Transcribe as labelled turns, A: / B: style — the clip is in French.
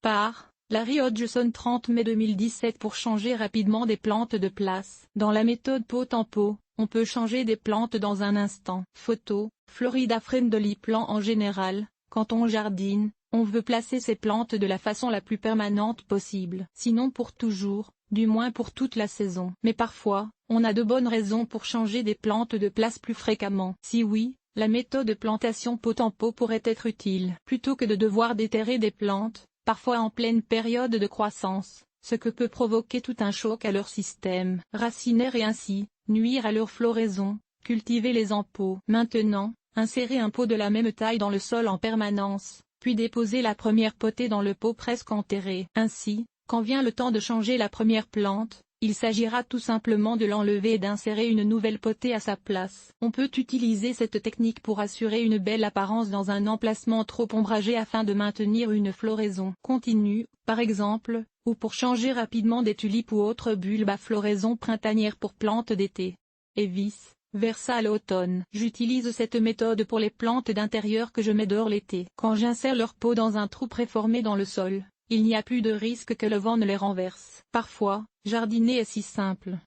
A: Par Larry Hodgson 30 mai 2017 pour changer rapidement des plantes de place. Dans la méthode pot en pot, on peut changer des plantes dans un instant. Photo, Florida Friendly Plan. En général, quand on jardine, on veut placer ses plantes de la façon la plus permanente possible. Sinon pour toujours, du moins pour toute la saison. Mais parfois, on a de bonnes raisons pour changer des plantes de place plus fréquemment. Si oui, la méthode de plantation pot en pot pourrait être utile. Plutôt que de devoir déterrer des plantes, parfois en pleine période de croissance, ce que peut provoquer tout un choc à leur système racinaire et ainsi, nuire à leur floraison, cultivez-les en pot. Maintenant, insérez un pot de la même taille dans le sol en permanence, puis déposez la première potée dans le pot presque enterré. Ainsi, quand vient le temps de changer la première plante, il s'agira tout simplement de l'enlever et d'insérer une nouvelle potée à sa place. On peut utiliser cette technique pour assurer une belle apparence dans un emplacement trop ombragé afin de maintenir une floraison continue, par exemple, ou pour changer rapidement des tulipes ou autres bulbes à floraison printanière pour plantes d'été. Et vice versa à l'automne. J'utilise cette méthode pour les plantes d'intérieur que je mets dehors l'été. Quand j'insère leur pot dans un trou préformé dans le sol, il n'y a plus de risque que le vent ne les renverse. Parfois, jardiner est si simple.